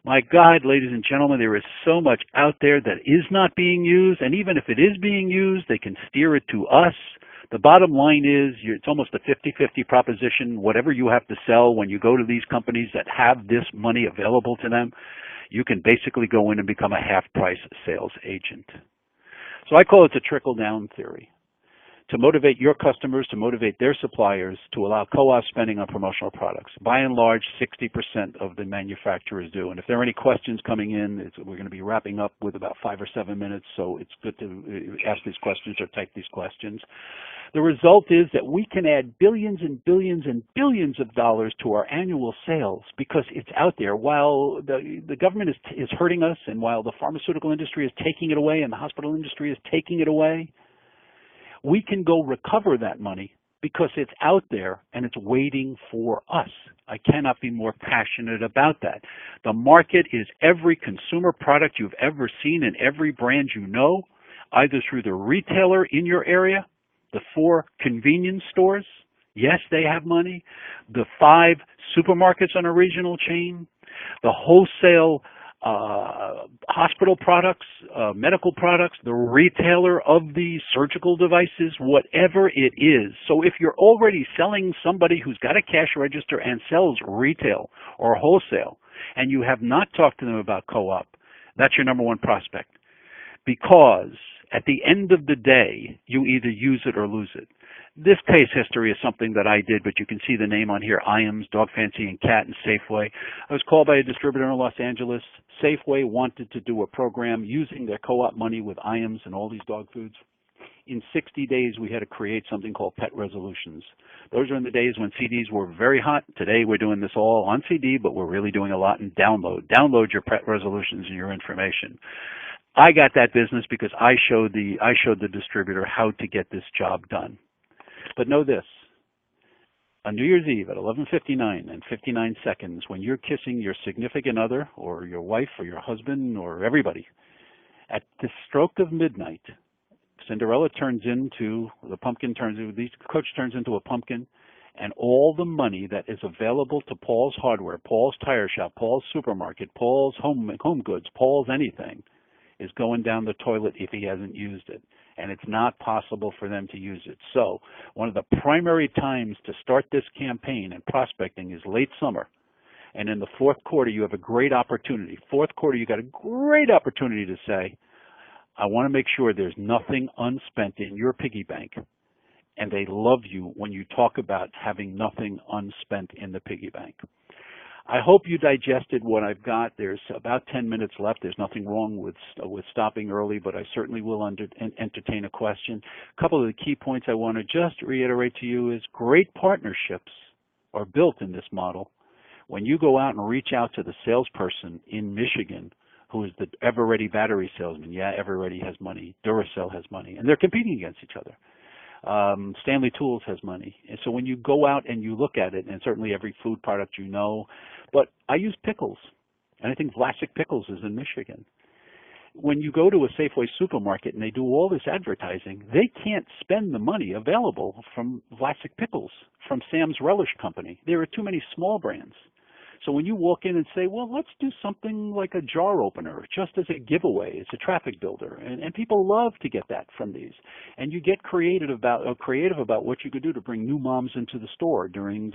My God, ladies and gentlemen, there is so much out there that is not being used, and even if it is being used, they can steer it to us. The bottom line is it's almost a 50-50 proposition. Whatever you have to sell when you go to these companies that have this money available to them, you can basically go in and become a half-price sales agent. So I call it the trickle-down theory. To motivate your customers, to motivate their suppliers, to allow co-op spending on promotional products. By and large, 60% of the manufacturers do. And if there are any questions coming in, we're going to be wrapping up with about 5 or 7 minutes, so it's good to ask these questions or type these questions. The result is that we can add billions and billions and billions of dollars to our annual sales because it's out there. While the government is hurting us, and while the pharmaceutical industry is taking it away and the hospital industry is taking it away, we can go recover that money because it's out there and it's waiting for us. I cannot be more passionate about that. The market is every consumer product you've ever seen in every brand you know, either through the retailer in your area, the 4 convenience stores, yes, they have money, the 5 supermarkets on a regional chain, the wholesale hospital products, medical products, the retailer of the surgical devices, whatever it is. So if you're already selling somebody who's got a cash register and sells retail or wholesale, and you have not talked to them about co-op, that's your number 1 prospect. Because at the end of the day, you either use it or lose it. This case history is something that I did, but you can see the name on here, Iams, Dog Fancy and Cat, and Safeway. I was called by a distributor in Los Angeles. Safeway wanted to do a program using their co-op money with Iams and all these dog foods. In 60 days, we had to create something called pet resolutions. Those are in the days when CDs were very hot. Today, we're doing this all on CD, but we're really doing a lot in download. Download your pet resolutions and your information. I got that business because I showed the distributor how to get this job done. But know this, on New Year's Eve at 11:59 and 59 seconds, when you're kissing your significant other or your wife or your husband or everybody, at the stroke of midnight, Cinderella turns into, the coach turns into a pumpkin, and all the money that is available to Paul's Hardware, Paul's Tire Shop, Paul's Supermarket, Paul's Home Goods, Paul's anything, is going down the toilet if he hasn't used it. And it's not possible for them to use it. So one of the primary times to start this campaign and prospecting is late summer. And in the 4th quarter, you have a great opportunity. 4th quarter, you got a great opportunity to say, I want to make sure there's nothing unspent in your piggy bank. and they love you when you talk about having nothing unspent in the piggy bank. I hope you digested what I've got. There's about 10 minutes left. There's nothing wrong with stopping early, but I certainly will entertain a question. A couple of the key points I want to just reiterate to you is great partnerships are built in this model. When you go out and reach out to the salesperson in Michigan who is the Ever-Ready battery salesman, yeah, Ever-Ready has money, Duracell has money, and they're competing against each other. Stanley Tools has money. And so when you go out and you look at it, and certainly every food product you know, but I use pickles, and I think Vlasic Pickles is in Michigan. When you go to a Safeway supermarket and they do all this advertising, they can't spend the money available from Vlasic Pickles, from Sam's Relish Company. There are too many small brands. So when you walk in and say, well, let's do something like a jar opener, just as a giveaway, it's a traffic builder, and people love to get that from these. And you get creative about what you could do to bring new moms into the store during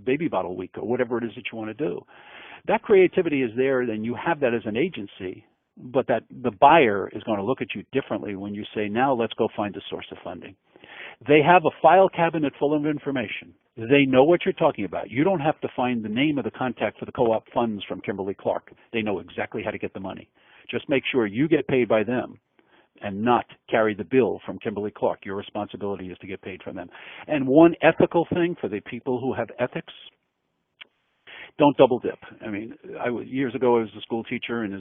baby bottle week or whatever it is that you want to do. That creativity is there, then you have that as an agency, but that the buyer is going to look at you differently when you say, now let's go find a source of funding. They have a file cabinet full of information. They know what you're talking about. You don't have to find the name of the contact for the co-op funds from Kimberly-Clark. They know exactly how to get the money. Just make sure you get paid by them and not carry the bill from Kimberly-Clark. Your responsibility is to get paid from them. And one ethical thing for the people who have ethics, don't double dip. I mean, years ago I was a school teacher, and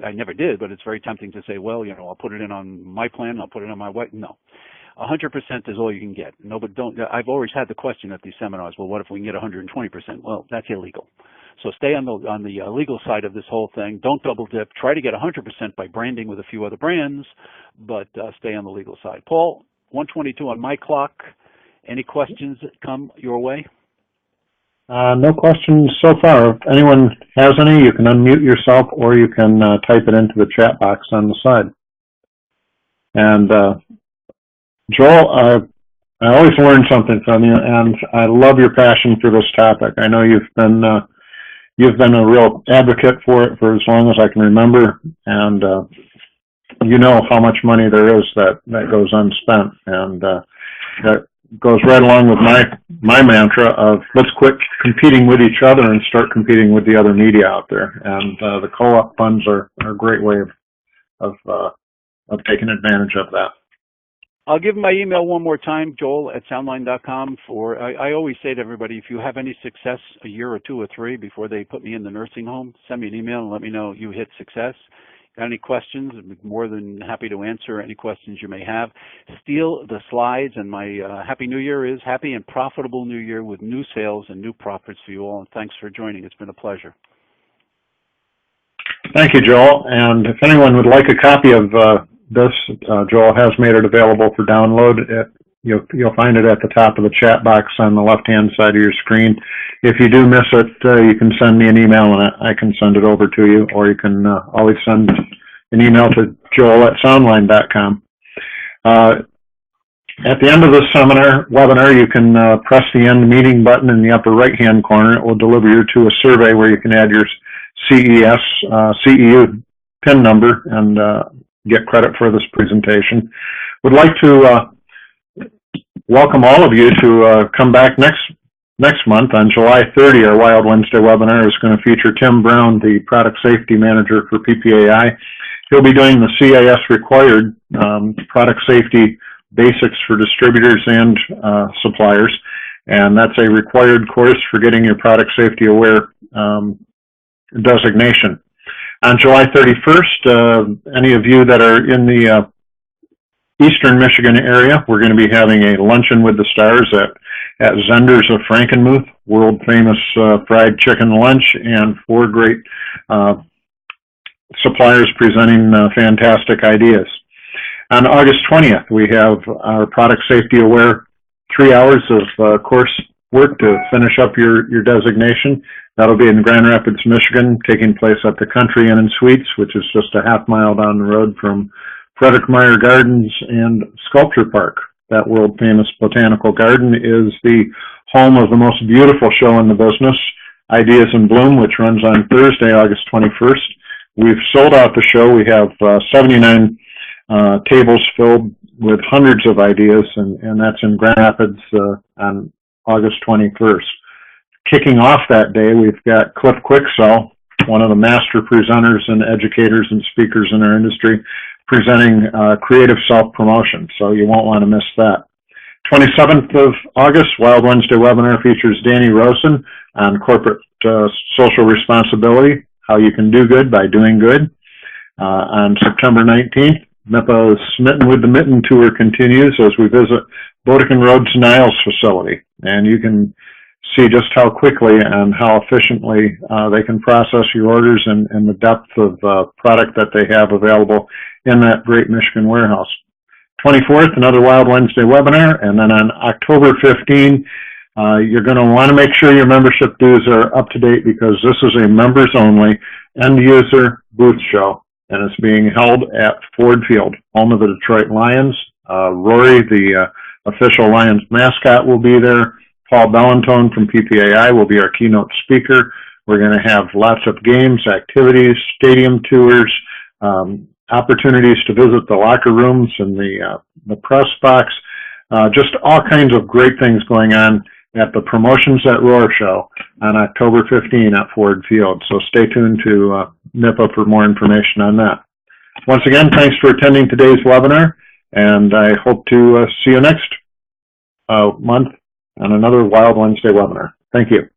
I never did, but it's very tempting to say, well, you know, I'll put it in on my plan, I'll put it on my wife. No. 100% is all you can get. No, but don't. I've always had the question at these seminars, well, what if we can get 120%? Well, that's illegal. So stay on the legal side of this whole thing. Don't double dip. Try to get 100% by branding with a few other brands, but stay on the legal side. Paul, 1:22 on my clock. Any questions that come your way? No questions so far. If anyone has any, you can unmute yourself or you can type it into the chat box on the side. And Joel, I always learn something from you, and I love your passion for this topic. I know you've been a real advocate for it for as long as I can remember, and you know how much money there is that goes unspent, and that goes right along with my mantra of let's quit competing with each other and start competing with the other media out there. And the co-op funds are a great way of taking advantage of that. I'll give my email one more time, joel@soundline.com. I always say to everybody, if you have any success a year or two or three before they put me in the nursing home, send me an email and let me know you hit success. Got any questions? I'd be more than happy to answer any questions you may have. Steal the slides, and my Happy New Year is Happy and Profitable New Year with new sales and new profits for you all. And thanks for joining. It's been a pleasure. Thank you, Joel. And if anyone would like a copy of this, Joel has made it available for download. You'll find it at the top of the chat box on the left-hand side of your screen. If you do miss it, you can send me an email and I can send it over to you, or you can always send an email to joel@soundline.com. At the end of this webinar, you can press the End Meeting button in the upper right-hand corner. It will deliver you to a survey where you can add your CEU PIN number and get credit for this presentation. Would like to welcome all of you to come back next month on July 30. Our Wild Wednesday webinar is going to feature Tim Brown, the Product Safety Manager for PPAI. He'll be doing the CIS required product safety basics for distributors and suppliers, and that's a required course for getting your product safety aware designation. On July 31st, any of you that are in the Eastern Michigan area, we're going to be having a luncheon with the stars at Zender's of Frankenmuth, world famous fried chicken lunch, and 4 great suppliers presenting fantastic ideas. On August 20th, we have our Product Safety Aware 3 hours of course work to finish up your designation. That'll be in Grand Rapids, Michigan, taking place at the Country Inn and Suites, which is just a half-mile down the road from Frederick Meyer Gardens and Sculpture Park. That world-famous botanical garden is the home of the most beautiful show in the business, Ideas in Bloom, which runs on Thursday, August 21st. We've sold out the show. We have 79 tables filled with hundreds of ideas, and that's in Grand Rapids on August 21st. Kicking off that day, we've got Cliff Quicksell, one of the master presenters and educators and speakers in our industry, presenting creative self-promotion, so you won't want to miss that. 27th of August, Wild Wednesday webinar features Danny Rosen on corporate social responsibility, how you can do good by doing good. On September 19th, MIPA's Smitten with the Mitten tour continues as we visit Bodekin Road's Niles facility, and you can see just how quickly and how efficiently they can process your orders and the depth of product that they have available in that great Michigan warehouse. 24th, another Wild Wednesday webinar, and then on October 15, you're going to want to make sure your membership dues are up to date because this is a members-only end-user booth show, and it's being held at Ford Field, home of the Detroit Lions. Rory, the official Lions mascot, will be there. Paul Bellantone from PPAI will be our keynote speaker. We're going to have lots of games, activities, stadium tours, opportunities to visit the locker rooms and the press box, just all kinds of great things going on at the Promotions at Roar show on October 15 at Ford Field. So stay tuned to MIPA for more information on that. Once again, thanks for attending today's webinar, and I hope to see you next month on another Wild Wednesday webinar. Thank you.